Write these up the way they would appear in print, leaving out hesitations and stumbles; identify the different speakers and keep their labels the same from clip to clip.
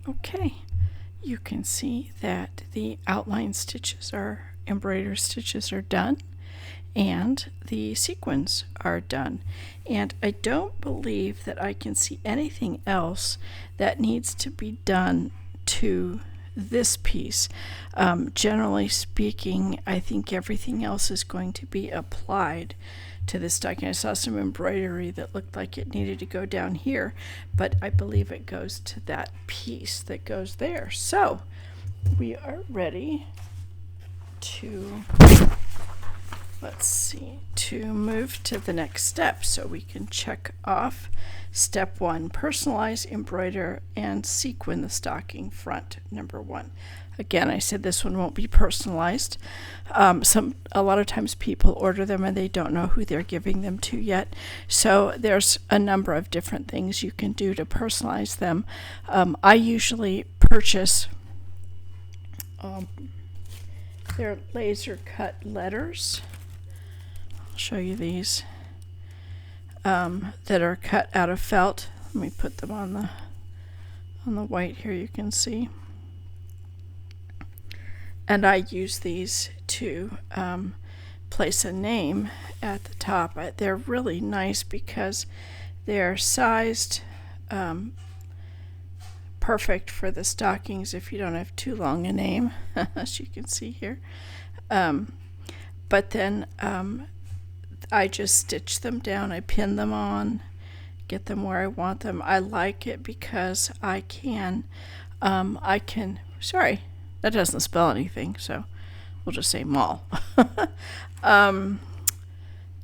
Speaker 1: Okay, you can see that the outline stitches are embroidery stitches are done and the sequins are done, and I don't believe that I can see anything else that needs to be done to this piece. Generally speaking, I think everything else is going to be applied to this stocking. I saw some embroidery that looked like it needed to go down here, but I believe it goes to that piece that goes there. So we are ready to, let's see, to move to the next step. So we can check off step 1, personalize, embroider, and sequin the stocking front, number 1. Again, I said this one won't be personalized. A lot of times people order them and they don't know who they're giving them to yet. So there's a number of different things you can do to personalize them. I usually purchase their laser cut letters. I'll show you these that are cut out of felt. Let me put them on the white here. You can see. And I use these to place a name at the top. They're really nice because they're sized perfect for the stockings if you don't have too long a name, as you can see here. But then I just stitch them down, I pin them on, get them where I want them. I like it because I can, sorry, that doesn't spell anything, so we'll just say mall.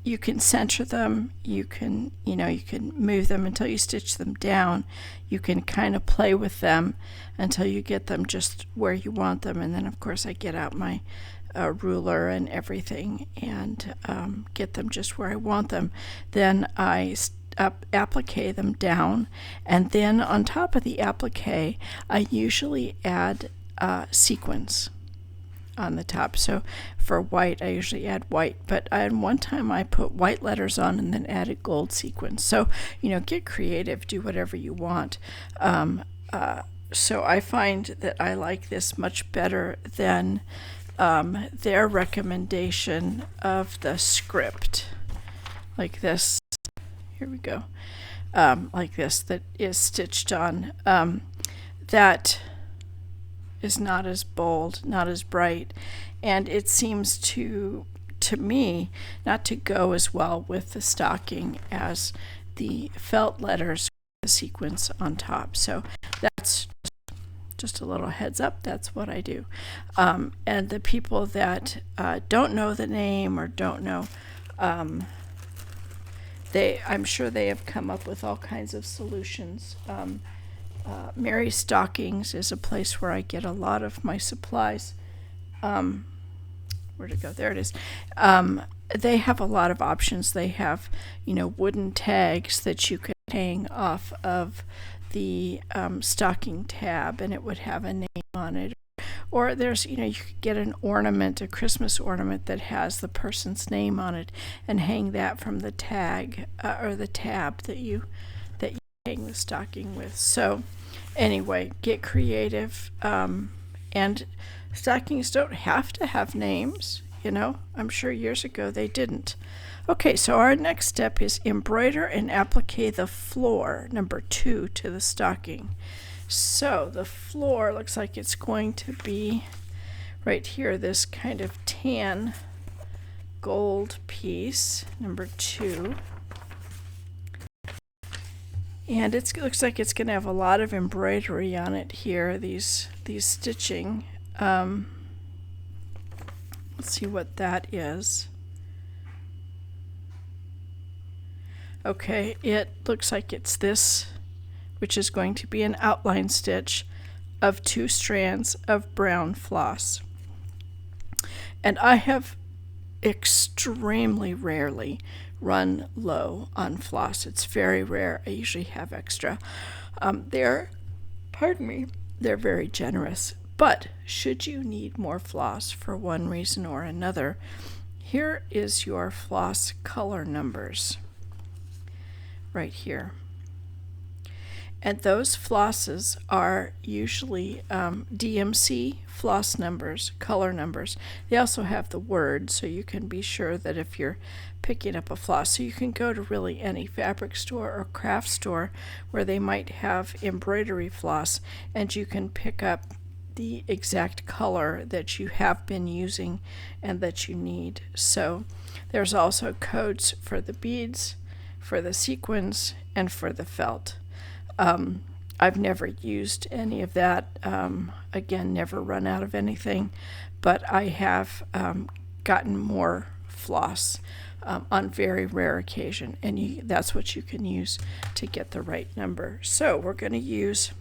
Speaker 1: You can center them, you can move them until you stitch them down. You can kind of play with them until you get them just where you want them, and then of course I get out my ruler and everything and get them just where I want them. Then I applique them down, and then on top of the applique I usually add sequins on the top. So for white I usually add white, but one time I put white letters on and then added gold sequins. So get creative, do whatever you want. So I find that I like this much better than their recommendation of the script, like this. Here we go. Like this, that is stitched on. That is not as bold, not as bright, and it seems to me not to go as well with the stocking as the felt letters, the sequins on top. So that's just a little heads up, that's what I do. And the people that don't know the name or don't know, I'm sure they have come up with all kinds of solutions. Mary Stockings is a place where I get a lot of my supplies. Where'd it go? There it is. They have a lot of options. They have, wooden tags that you could hang off of the stocking tab, and it would have a name on it. Or there's, you could get an ornament, a Christmas ornament that has the person's name on it, and hang that from the tag or the tab that you hang the stocking with. So anyway, get creative, and stockings don't have to have names. I'm sure years ago they didn't. Okay, so our next step is embroider and applique the floor, number 2, to the stocking. So the floor looks like it's going to be right here, this kind of tan gold piece, number 2. And it looks like it's going to have a lot of embroidery on it here, these stitching. Let's see what that is. Okay, it looks like it's this, which is going to be an outline stitch of 2 strands of brown floss. And I have extremely rarely run low on floss. It's very rare. I usually have extra. They're very generous. But should you need more floss for one reason or another, here is your floss color numbers right here. And those flosses are usually DMC floss numbers, color numbers. They also have the word, so you can be sure that if you're picking up a floss, so you can go to really any fabric store or craft store where they might have embroidery floss, and you can pick up the exact color that you have been using and that you need. So there's also codes for the beads, for the sequins, and for the felt. I've never used any of that. Again, never run out of anything, but I have gotten more floss on very rare occasion, and that's what you can use to get the right number. So we're going to use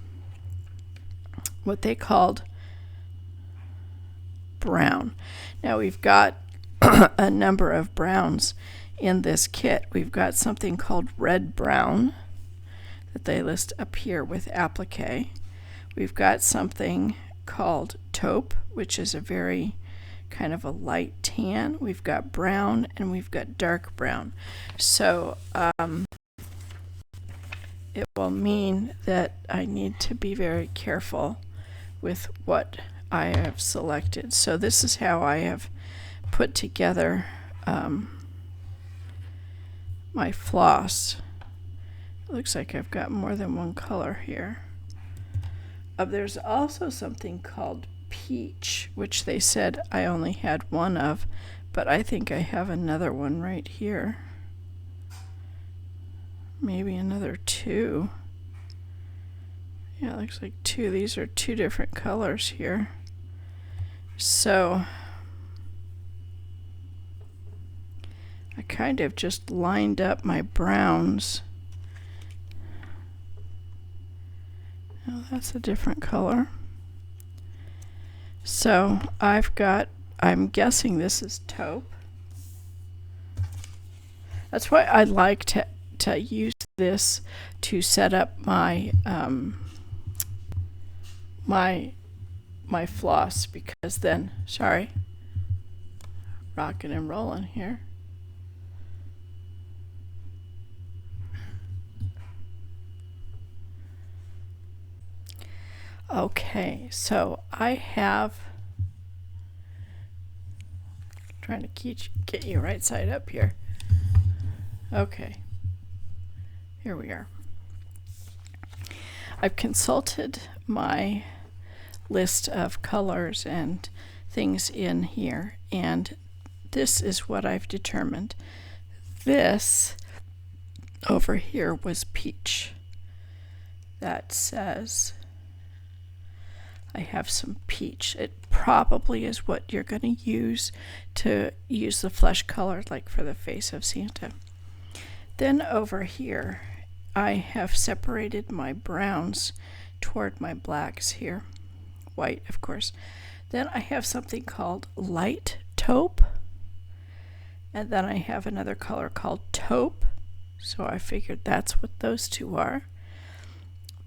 Speaker 1: what they called brown. Now we've got a number of browns in this kit. We've got something called red brown that they list up here with applique. We've got something called taupe, which is a very kind of a light tan. We've got brown, and we've got dark brown. So it will mean that I need to be very careful with what I have selected. So this is how I have put together my floss. Looks like I've got more than one color here. There's also something called peach, which they said I only had one of, but I think I have another one right here. Maybe another two. Yeah, it looks like two. These are two different colors here. So I kind of just lined up my browns. Oh, that's a different color. So I'm guessing this is taupe. That's why I like to use this to set up my my floss, because then, sorry, rocking and rolling here. Okay, so I have, trying to get you right side up here. Okay, here we are. I've consulted my list of colors and things in here, and this is what I've determined. This over here was peach. That says I have some peach. It probably is what you're going to use the flesh color, like for the face of Santa. Then over here, I have separated my browns toward my blacks here. White, of course. Then I have something called light taupe. And then I have another color called taupe. So I figured that's what those two are.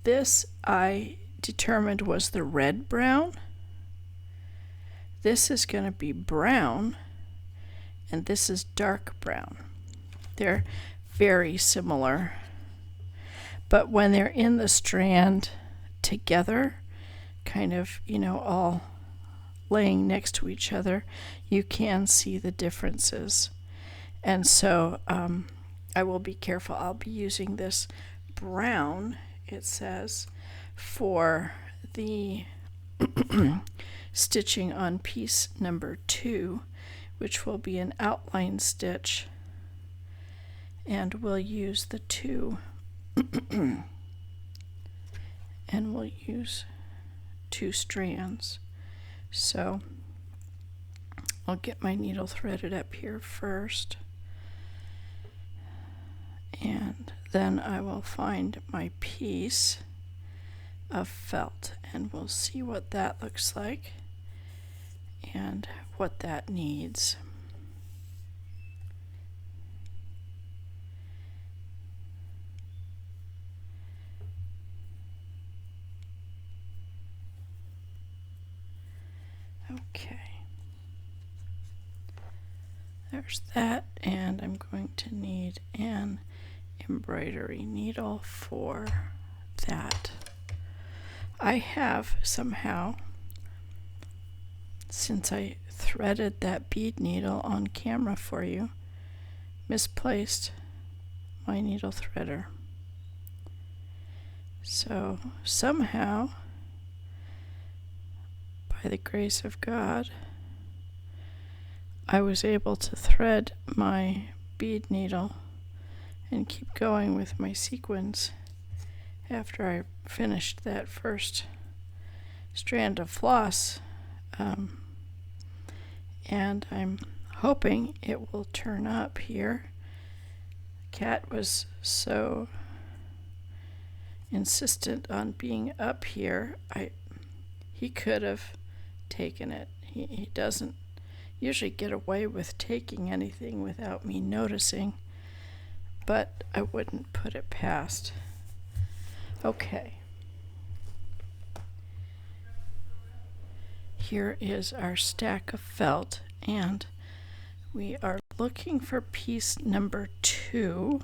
Speaker 1: This I determined was the red brown. This is going to be brown, and this is dark brown. They're very similar, but when they're in the strand together, kind of, all laying next to each other, you can see the differences. And so I will be careful. I'll be using this brown, it says, for the stitching on piece number 2, which will be an outline stitch, and we'll use the 2 and we'll use 2 strands. So I'll get my needle threaded up here first, and then I will find my piece of felt, and we'll see what that looks like and what that needs. Okay, there's that, and I'm going to need an embroidery needle for that. I have somehow, since I threaded that bead needle on camera for you, misplaced my needle threader. So somehow, by the grace of God, I was able to thread my bead needle and keep going with my sequins after I finished that first strand of floss, and I'm hoping it will turn up here. Cat was so insistent on being up here, he could have taken it. He doesn't usually get away with taking anything without me noticing, but I wouldn't put it past. Okay. Here is our stack of felt, and we are looking for piece number 2.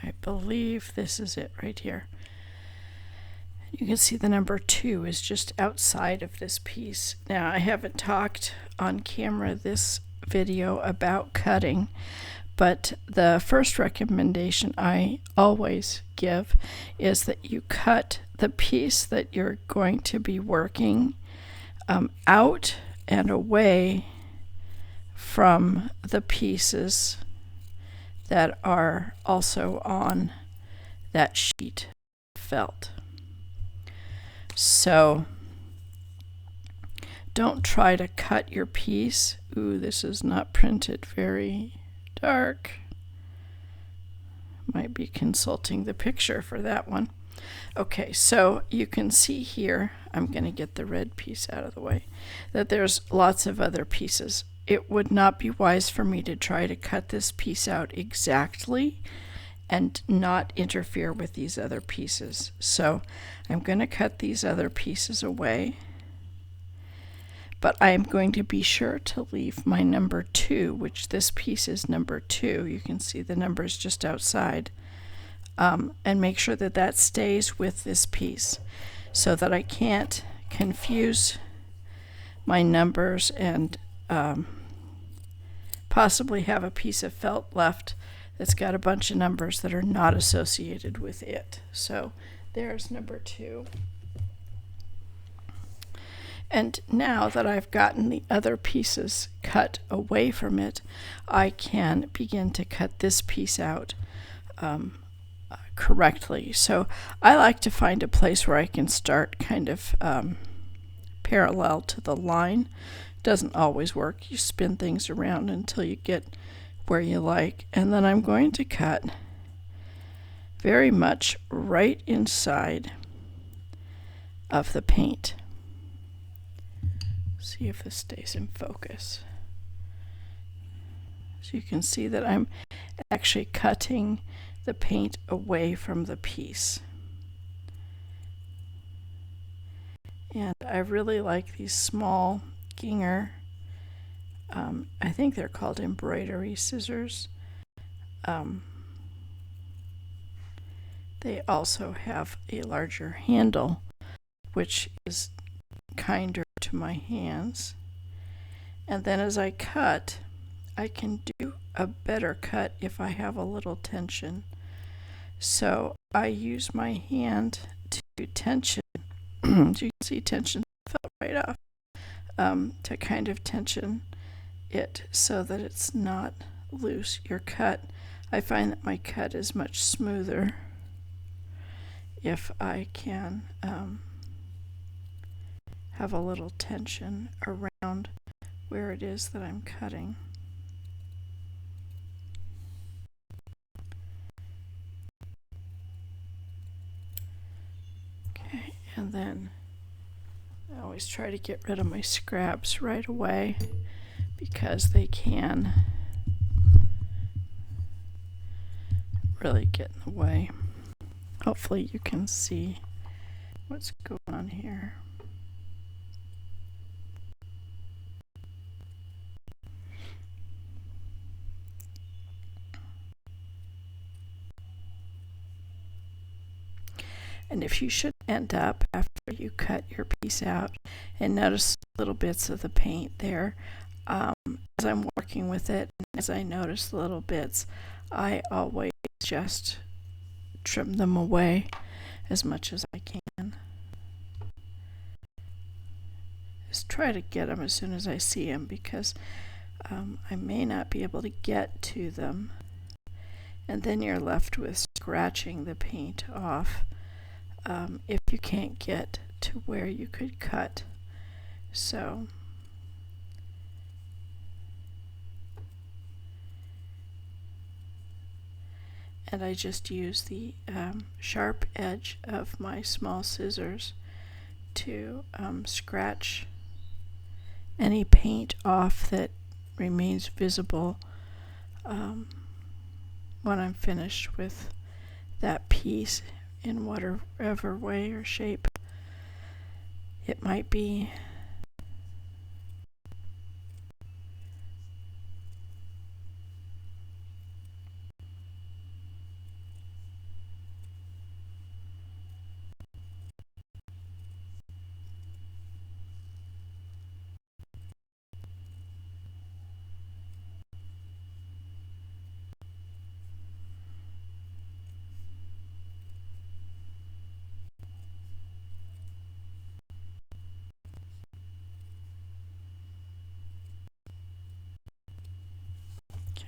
Speaker 1: I believe this is it right here. You can see the number 2 is just outside of this piece. Now, I haven't talked on camera this video about cutting, but the first recommendation I always give is that you cut the piece that you're going to be working out and away from the pieces that are also on that sheet of felt. So don't try to cut your piece. Ooh, this is not printed very dark. Might be consulting the picture for that one. Okay, so you can see here, I'm going to get the red piece out of the way, that there's lots of other pieces. It would not be wise for me to try to cut this piece out exactly and not interfere with these other pieces. So I'm going to cut these other pieces away, but I am going to be sure to leave my number 2, which this piece is number 2. You can see the numbers just outside, and make sure that that stays with this piece so that I can't confuse my numbers and possibly have a piece of felt left that's got a bunch of numbers that are not associated with it. So there's number 2. And now that I've gotten the other pieces cut away from it, I can begin to cut this piece out correctly. So I like to find a place where I can start kind of parallel to the line. Doesn't always work. You spin things around until you get where you like, and then I'm going to cut very much right inside of the paint. See if this stays in focus. So you can see that I'm actually cutting the paint away from the piece. And I really like these small Ginger, I think they're called embroidery scissors. They also have a larger handle, which is kinder to my hands. And then as I cut, I can do a better cut if I have a little tension. So I use my hand to tension. As you can see, tension fell right off. To kind of tension it so that it's not loose. Your cut, I find that my cut is much smoother if I can have a little tension around where it is that I'm cutting. Okay, and then I always try to get rid of my scraps right away because they can really get in the way. Hopefully you can see what's going on here. And if you should end up, after you cut your piece out, and notice little bits of the paint there, as I'm working with it, and as I notice little bits, I always just trim them away as much as I can. Just try to get them as soon as I see them, because I may not be able to get to them, and then you're left with scratching the paint off if you can't get to where you could cut. So and I just use the sharp edge of my small scissors to scratch any paint off that remains visible when I'm finished with that piece, in whatever way or shape it might be.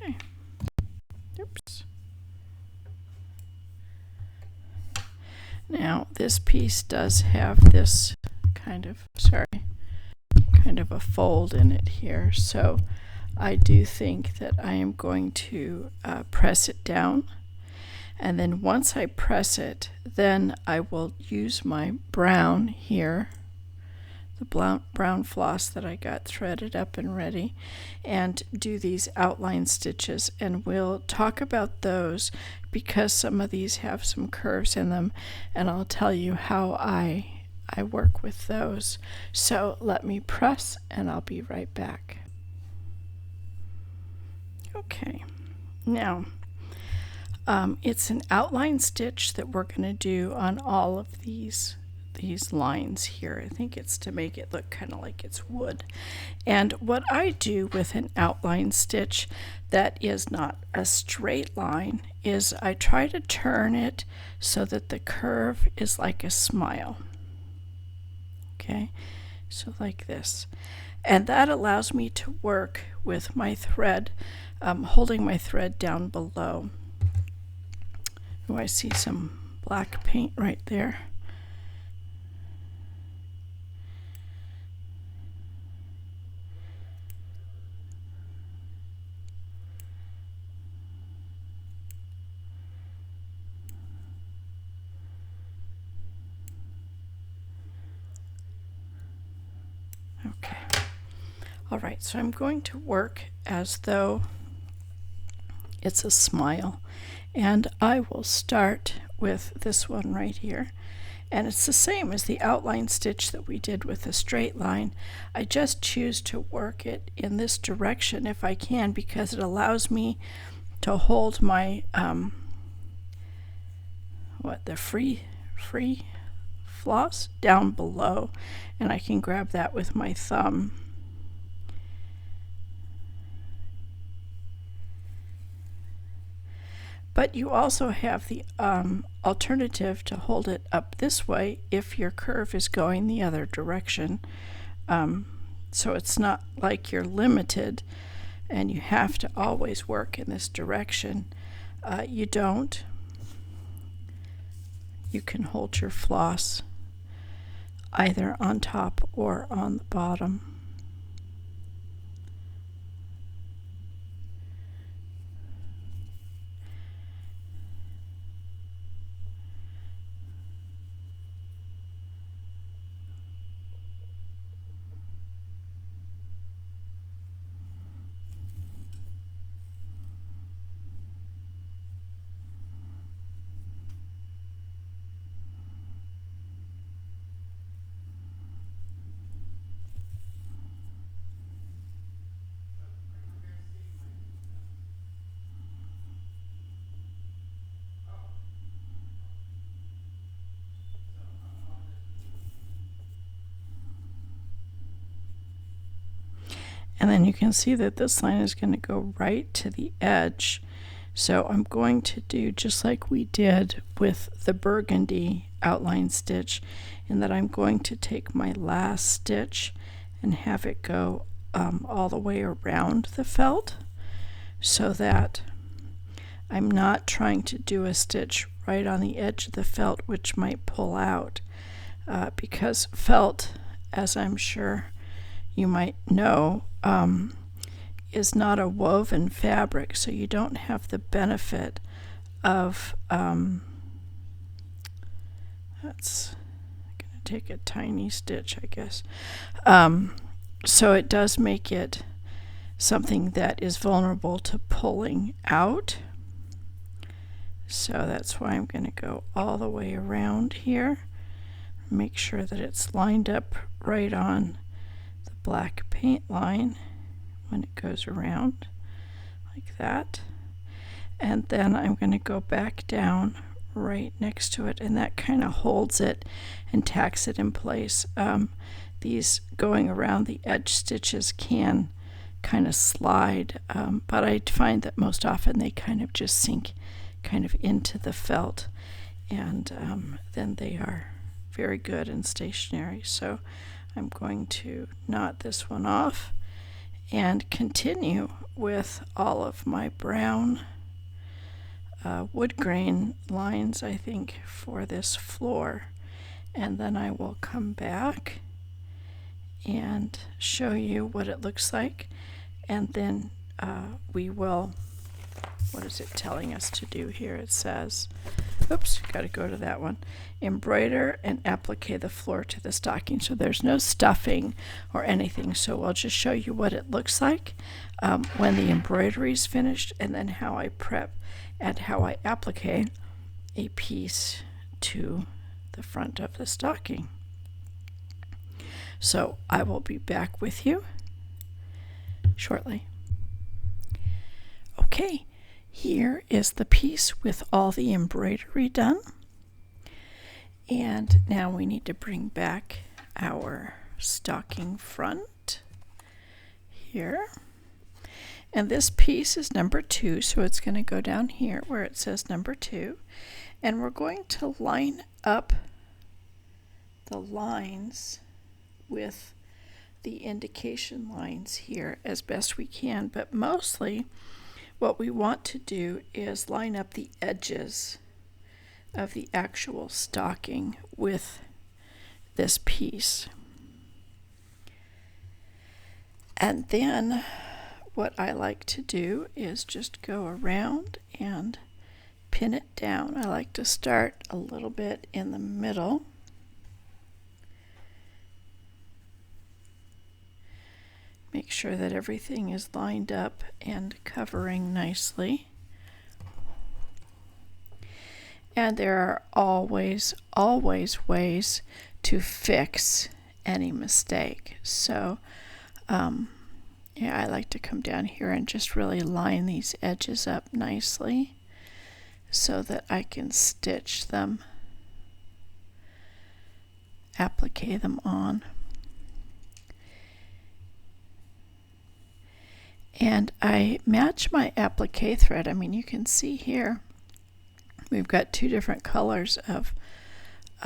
Speaker 1: Okay. Oops. Now this piece does have this kind of a fold in it here, so I do think that I am going to press it down, and then once I press it, then I will use my brown here, the brown floss that I got threaded up and ready, and do these outline stitches, and we'll talk about those because some of these have some curves in them, and I'll tell you how I work with those. So let me press and I'll be right back. Okay, now it's an outline stitch that we're going to do on all of these lines here. I think it's to make it look kind of like it's wood. And what I do with an outline stitch that is not a straight line is I try to turn it so that the curve is like a smile. Okay, so like this, and that allows me to work with my thread, holding my thread down below. Oh, I see some black paint right there. Okay. All right, so I'm going to work as though it's a smile, and I will start with this one right here, and it's the same as the outline stitch that we did with the straight line. I just choose to work it in this direction if I can, because it allows me to hold my the free floss down below, and I can grab that with my thumb. But you also have the alternative to hold it up this way if your curve is going the other direction. So it's not like you're limited and you have to always work in this direction. You don't. You can hold your floss either on top or on the bottom. And then you can see that this line is going to go right to the edge. So I'm going to do just like we did with the burgundy outline stitch, in that I'm going to take my last stitch and have it go all the way around the felt, so that I'm not trying to do a stitch right on the edge of the felt, which might pull out, because felt, as I'm sure you might know, is not a woven fabric, so you don't have the benefit of that's going to take a tiny stitch, I guess. So it does make it something that is vulnerable to pulling out. So that's why I'm going to go all the way around here. Make sure that it's lined up right on the black paint line when it goes around like that. And then I'm going to go back down right next to it, and that kind of holds it and tacks it in place. These going around the edge stitches can kind of slide, but I find that most often they kind of just sink kind of into the felt, and then they are very good and stationary. So I'm going to knot this one off and continue with all of my brown wood grain lines, I think, for this floor. And then I will come back and show you what it looks like, and then we will, what is it telling us to do here? It says, oops, got to go to that one. Embroider and applique the floor to the stocking. So there's no stuffing or anything, so I'll just show you what it looks like when the embroidery is finished, and then how I prep and how I applique a piece to the front of the stocking. So I will be back with you shortly. Okay, here is the piece with all the embroidery done. And now we need to bring back our stocking front here. And this piece is number 2, so it's going to go down here where it says number 2. And we're going to line up the lines with the indication lines here as best we can, but mostly what we want to do is line up the edges of the actual stocking with this piece. And then what I like to do is just go around and pin it down. I like to start a little bit in the middle. Make sure that everything is lined up and covering nicely. And there are always ways to fix any mistake. So yeah, I like to come down here and just really line these edges up nicely so that I can stitch them, applique them on. And I match my applique thread. I mean, you can see here we've got 2 different colors of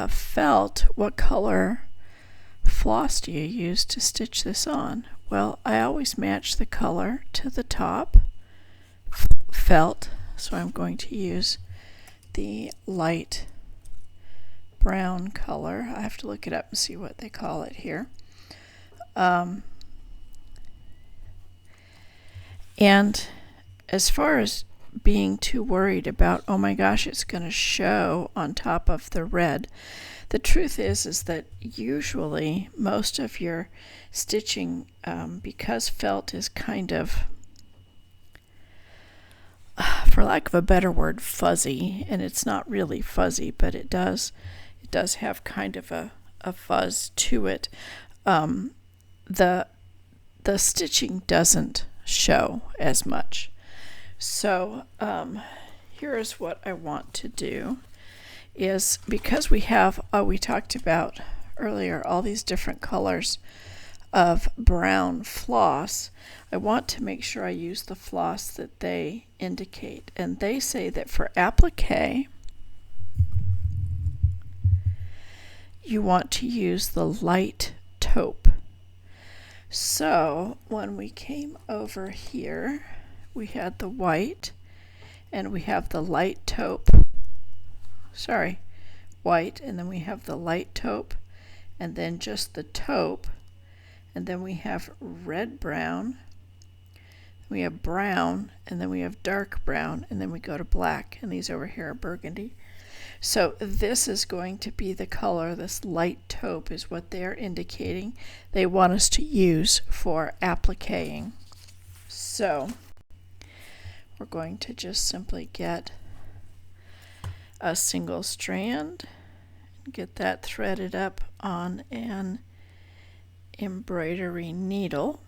Speaker 1: felt. What color floss do you use to stitch this on? Well, I always match the color to the top felt, so I'm going to use the light brown color. I have to look it up and see what they call it here. And as far as being too worried about, oh my gosh, it's going to show on top of the red, the truth is that usually most of your stitching, because felt is kind of, for lack of a better word, fuzzy, and it's not really fuzzy, but it does have kind of a fuzz to it. The stitching doesn't show as much. So here is what I want to do is, because we have we talked about earlier all these different colors of brown floss, I want to make sure I use the floss that they indicate. And they say that for applique, you want to use the light taupe. So when we came over here, we had the white, and we have the light taupe. Sorry, white, and then we have the light taupe, and then just the taupe, and then we have red brown, we have brown, and then we have dark brown, and then we go to black, and these over here are burgundy. So this is going to be the color, this light taupe is what they're indicating they want us to use for appliquing. So we're going to just simply get a single strand, get that threaded up on an embroidery needle.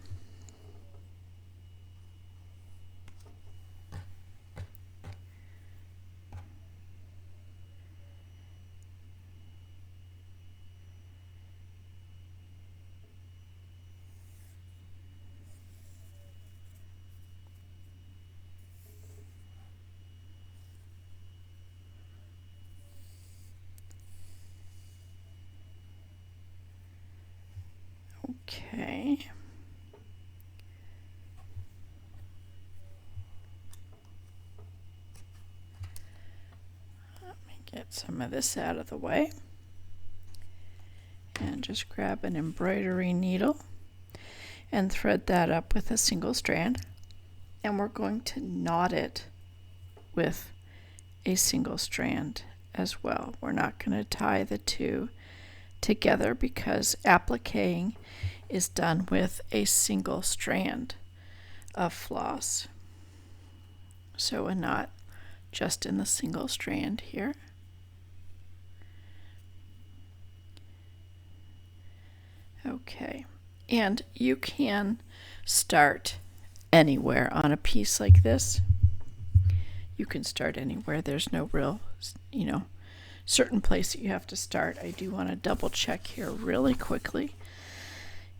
Speaker 1: Okay. Let me get some of this out of the way. And just grab an embroidery needle and thread that up with a single strand. And we're going to knot it with a single strand as well. We're not going to tie the two together because appliquing is done with a single strand of floss. So a knot just in the single strand here. Okay, and you can start anywhere on a piece like this. You can start anywhere. There's no real, certain place that you have to start. I do want to double check here really quickly.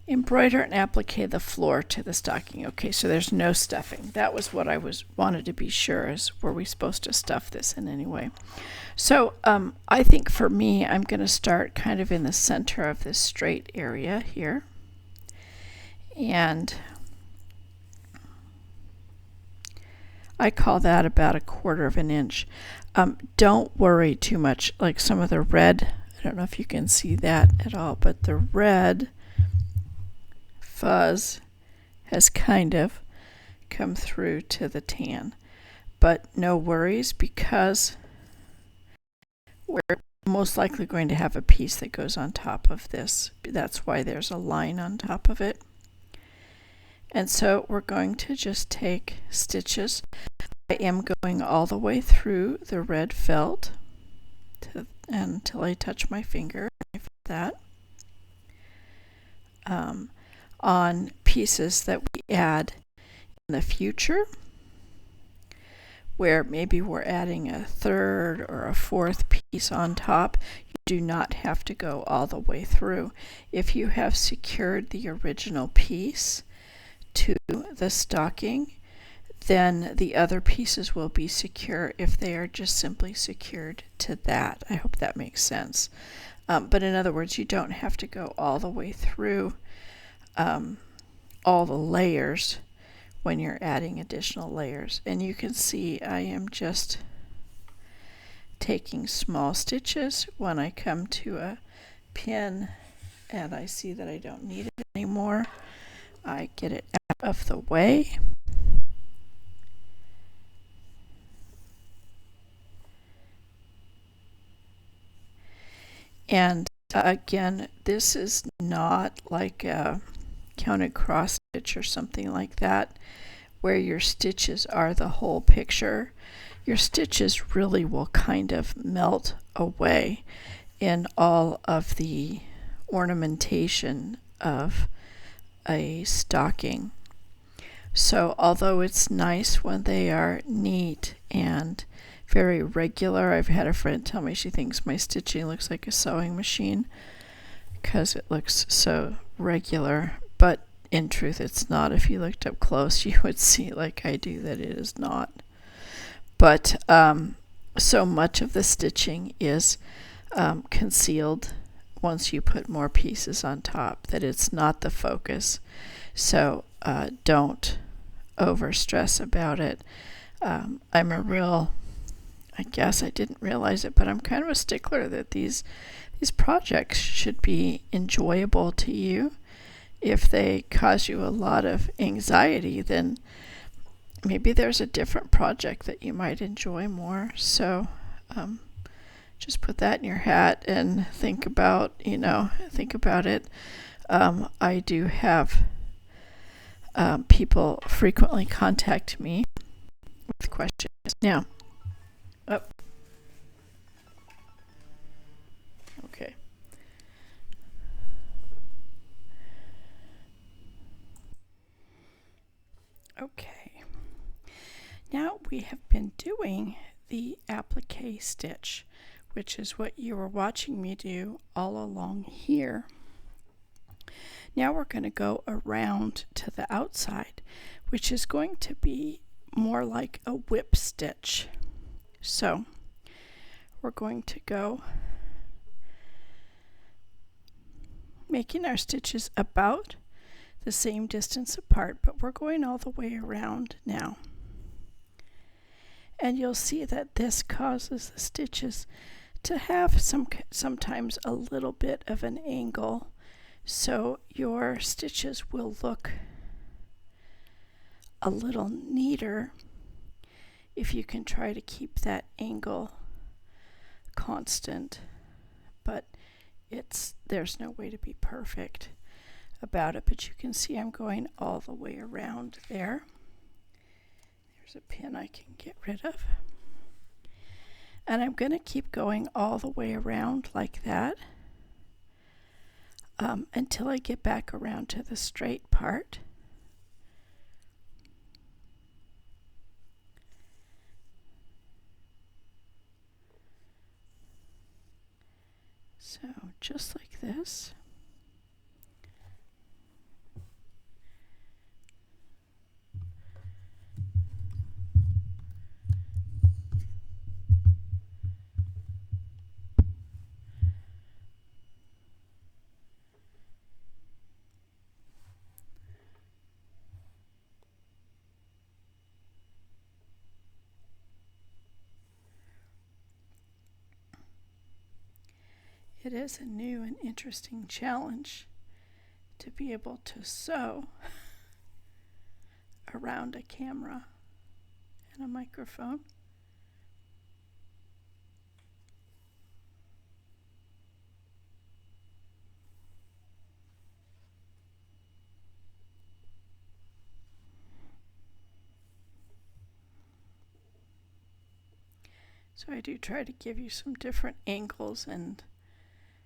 Speaker 1: Embroider and applique the floor to the stocking. Okay, so there's no stuffing. That was what I wanted to be sure is, were we supposed to stuff this in any way? So I think for me, I'm going to start kind of in the center of this straight area here. And I call that about 1/4 of an inch. Don't worry too much, like some of the red, I don't know if you can see that at all, but the red fuzz has kind of come through to the tan. But no worries, because we're most likely going to have a piece that goes on top of this. That's why there's a line on top of it. And so we're going to just take stitches. I am going all the way through the red felt until I touch my finger. That on pieces that we add in the future, where maybe we're adding a 3rd or a 4th piece on top, you do not have to go all the way through. If you have secured the original piece to the stocking, then the other pieces will be secure if they are just simply secured to that. I hope that makes sense. But in other words, you don't have to go all the way through all the layers when you're adding additional layers. And you can see I am just taking small stitches when I come to a pin and I see that I don't need it anymore. I get it out of the way. And again, this is not like a counted cross stitch or something like that, where your stitches are the whole picture. Your stitches really will kind of melt away in all of the ornamentation of a stocking. So although it's nice when they are neat and very regular, I've had a friend tell me she thinks my stitching looks like a sewing machine because it looks so regular. But in truth, it's not. If you looked up close, you would see, like I do, that it is not. But so much of the stitching is concealed once you put more pieces on top, that it's not the focus. So don't over stress about it. I guess I didn't realize it, but I'm kind of a stickler that these projects should be enjoyable to you. If they cause you a lot of anxiety, then maybe there's a different project that you might enjoy more. So just put that in your hat and think about it. I do have people frequently contact me with questions. Now, okay. Okay. Now we have been doing the applique stitch, which is what you were watching me do all along here. Now we're going to go around to the outside, which is going to be more like a whip stitch. So we're going to go making our stitches about the same distance apart, but we're going all the way around now. And you'll see that this causes the stitches to have sometimes a little bit of an angle, so your stitches will look a little neater if you can try to keep that angle constant. But there's no way to be perfect about it, but you can see I'm going all the way around there. There's a pin I can get rid of. And I'm going to keep going all the way around like that until I get back around to the straight part. So just like this. It is a new and interesting challenge to be able to sew around a camera and a microphone. So I do try to give you some different angles and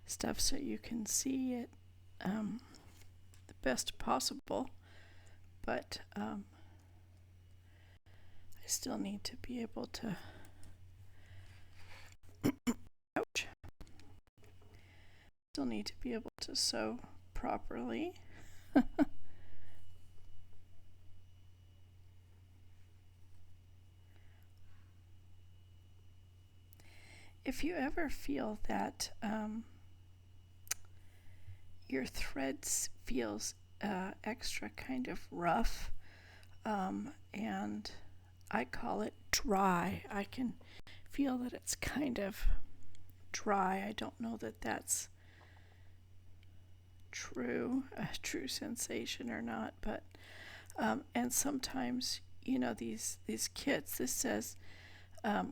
Speaker 1: stuff so you can see it the best possible, but I still need to be able to ouch, still need to be able to sew properly. If you ever feel that your threads feels extra kind of rough, and I call it dry. I can feel that it's kind of dry. I don't know that that's a true sensation or not, but and sometimes these kits, this says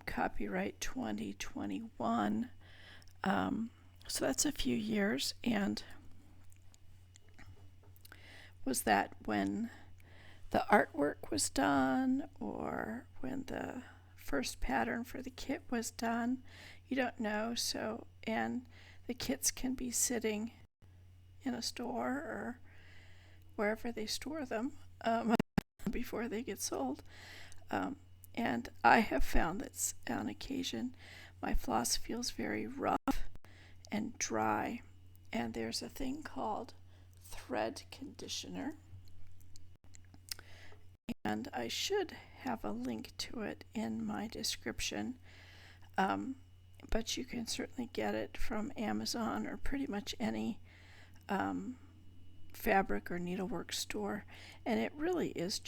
Speaker 1: copyright 2021, so that's a few years. And was that when the artwork was done or when the first pattern for the kit was done? You don't know. So, and the kits can be sitting in a store or wherever they store them before they get sold. And I have found that on occasion my floss feels very rough and dry, and there's a thing called thread conditioner and I should have a link to it in my description, but you can certainly get it from Amazon or pretty much any fabric or needlework store. And it really is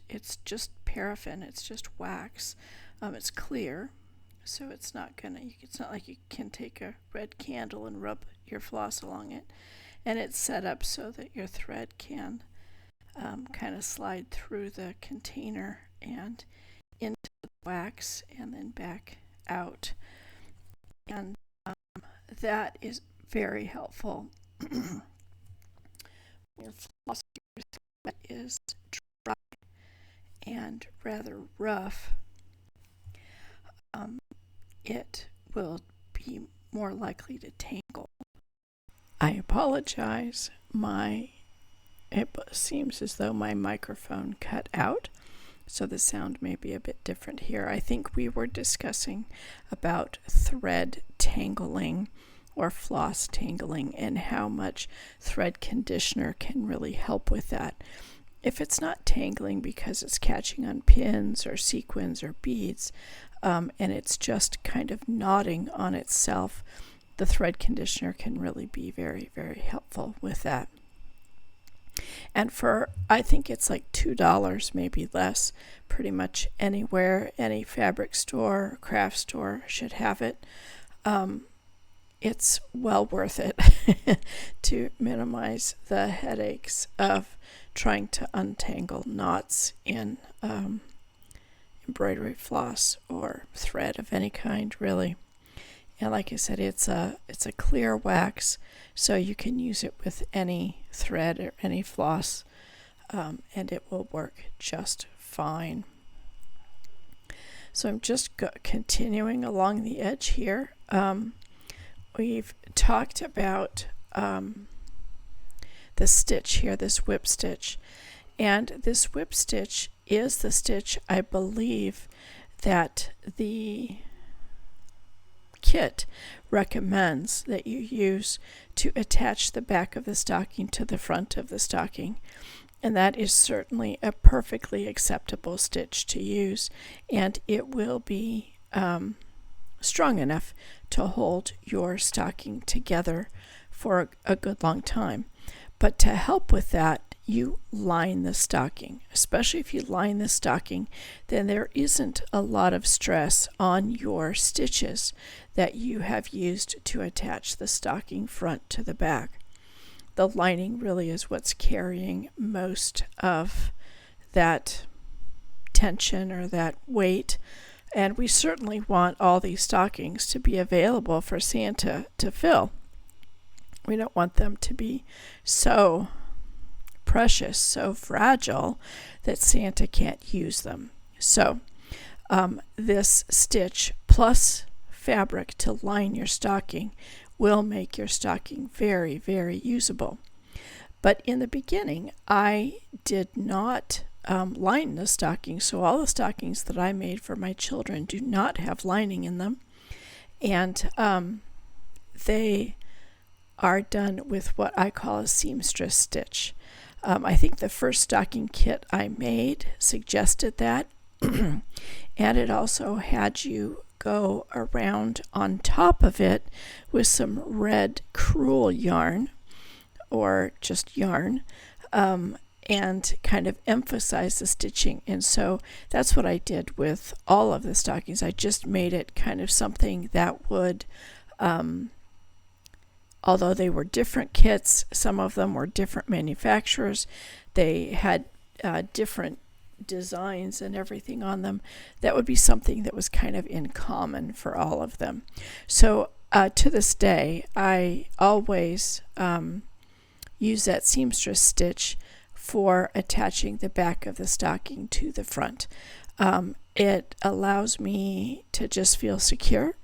Speaker 1: it's just paraffin, it's just wax. It's clear, so it's not like you can take a red candle and rub your floss along it. And it's set up so that your thread can kind of slide through the container and into the wax and then back out. And that is very helpful. Your floss thread is dry and rather rough, it will be more likely to tangle. I apologize. It seems as though my microphone cut out, so the sound may be a bit different here. I think we were discussing about thread tangling or floss tangling and how much thread conditioner can really help with that. If it's not tangling because it's catching on pins or sequins or beads, and it's just kind of knotting on itself, the thread conditioner can really be very, very helpful with that. And I think it's like $2, maybe less, pretty much anywhere, any fabric store, craft store should have it. It's well worth it to minimize the headaches of trying to untangle knots in embroidery floss or thread of any kind, really. And like I said, it's a clear wax, so you can use it with any thread or any floss, and it will work just fine. So I'm just continuing along the edge here. We've talked about the stitch here, this whip stitch. And this whip stitch is the stitch, I believe, that the kit recommends that you use to attach the back of the stocking to the front of the stocking. And that is certainly a perfectly acceptable stitch to use, and it will be strong enough to hold your stocking together for a good long time. But to help with that, you line the stocking. Especially if you line the stocking, then there isn't a lot of stress on your stitches that you have used to attach the stocking front to the back. The lining really is what's carrying most of that tension or that weight. And we certainly want all these stockings to be available for Santa to fill. We don't want them to be so precious, so fragile that Santa can't use them. So this stitch plus fabric to line your stocking will make your stocking very, very usable. But in the beginning, I did not line the stocking, so all the stockings that I made for my children do not have lining in them, and they are done with what I call a seamstress stitch. I think the first stocking kit I made suggested that, and it also had you go around on top of it with some red crewel yarn, or just yarn, and kind of emphasize the stitching. And so that's what I did with all of the stockings. I just made it kind of something that would, although they were different kits, some of them were different manufacturers, they had different designs and everything on them, that would be something that was kind of in common for all of them. So to this day, I always use that seamstress stitch for attaching the back of the stocking to the front. It allows me to just feel secure,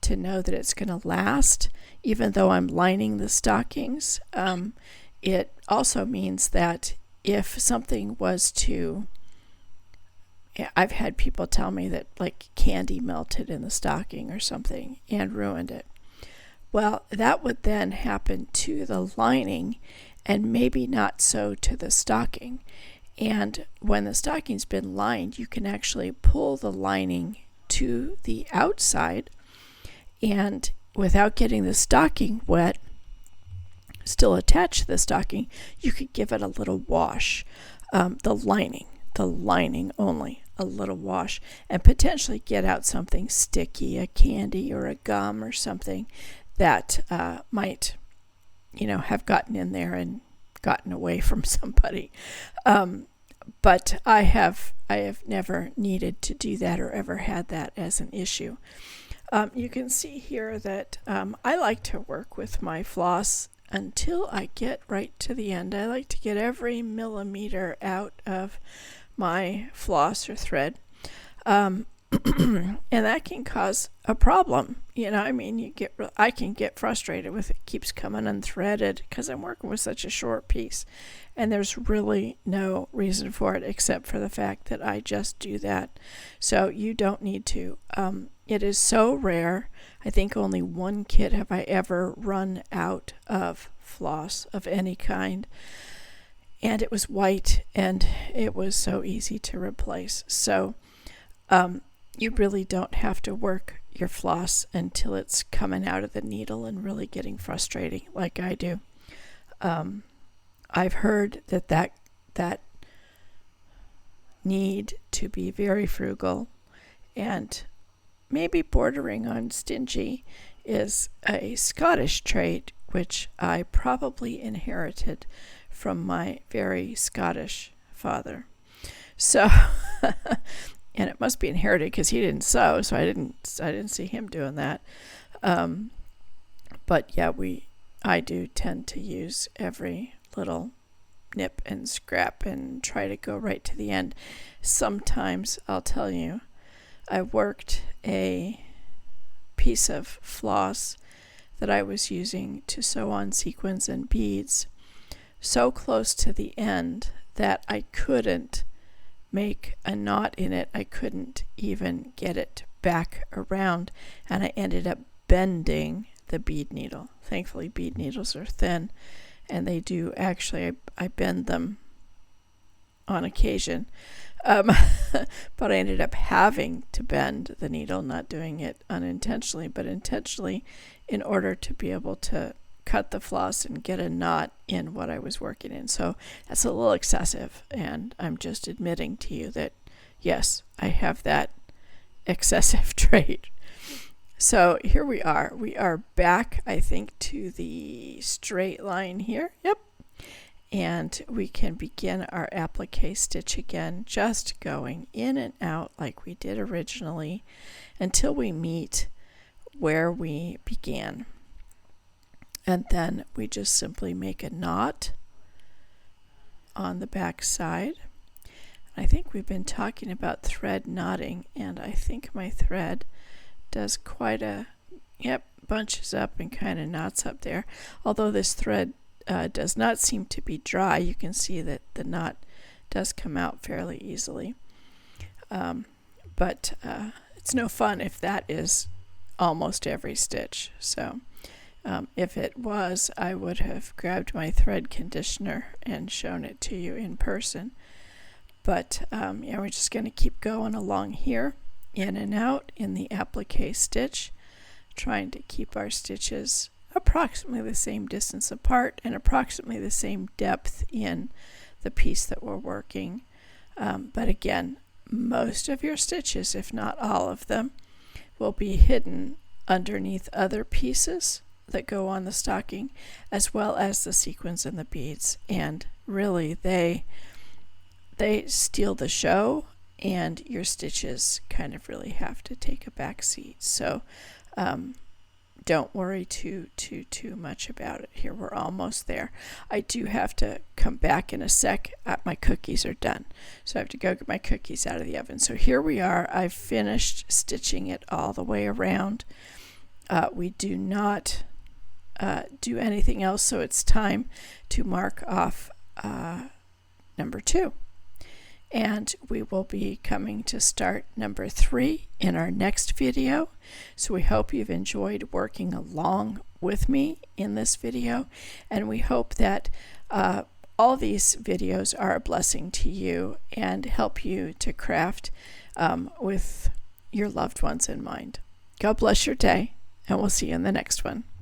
Speaker 1: to know that it's going to last, even though I'm lining the stockings. It also means that if something was to, I've had people tell me that like candy melted in the stocking or something and ruined it. Well, that would then happen to the lining and maybe not so to the stocking. And when the stocking's been lined, you can actually pull the lining to the outside, and without getting the stocking wet, still attached to the stocking, you could give it a little wash. The lining only, a little wash, and potentially get out something sticky, a candy or a gum or something that might, have gotten in there and gotten away from somebody. But I have never needed to do that or ever had that as an issue. You can see here that I like to work with my floss until I get right to the end. I like to get every millimeter out of my floss or thread. And that can cause a problem. I can get frustrated with it keeps coming unthreaded because I'm working with such a short piece, and there's really no reason for it except for the fact that I just do that. So you don't need to. It is so rare. I think only one kit have I ever run out of floss of any kind, and it was white, and it was so easy to replace. So you really don't have to work your floss until it's coming out of the needle and really getting frustrating like I do. I've heard that need to be very frugal and maybe bordering on stingy is a Scottish trait, which I probably inherited from my very Scottish father. So and it must be inherited because he didn't sew, so I didn't see him doing that. But yeah, I do tend to use every little nip and scrap and try to go right to the end. Sometimes I'll tell you, I worked a piece of floss that I was using to sew on sequins and beads so close to the end that I couldn't make a knot in it. I couldn't even get it back around, and I ended up bending the bead needle. Thankfully, bead needles are thin, and they do actually, I bend them on occasion. But I ended up having to bend the needle, not doing it unintentionally, but intentionally, in order to be able to cut the floss and get a knot in what I was working in. So that's a little excessive, and I'm just admitting to you that, yes, I have that excessive trait. So here we are. We are back, I think, to the straight line here. Yep. And we can begin our applique stitch again, just going in and out like we did originally until we meet where we began. And then we just simply make a knot on the back side. I think we've been talking about thread knotting, and I think my thread does quite bunches up and kind of knots up there. Although this thread does not seem to be dry, you can see that the knot does come out fairly easily. But it's no fun if that is almost every stitch. So if it was, I would have grabbed my thread conditioner and shown it to you in person. But we're just going to keep going along here, in and out in the applique stitch, trying to keep our stitches approximately the same distance apart and approximately the same depth in the piece that we're working. But again, most of your stitches, if not all of them, will be hidden underneath other pieces that go on the stocking, as well as the sequins and the beads. And really, they steal the show, and your stitches kind of really have to take a back seat. So don't worry too much about it. Here, we're almost there. I do have to come back in a sec. My cookies are done, so I have to go get my cookies out of the oven. So here we are. I've finished stitching it all the way around. We do not do anything else, so it's time to mark off number 2. And we will be coming to start number 3 in our next video. So we hope you've enjoyed working along with me in this video, and we hope that all these videos are a blessing to you and help you to craft with your loved ones in mind. God bless your day, and we'll see you in the next one.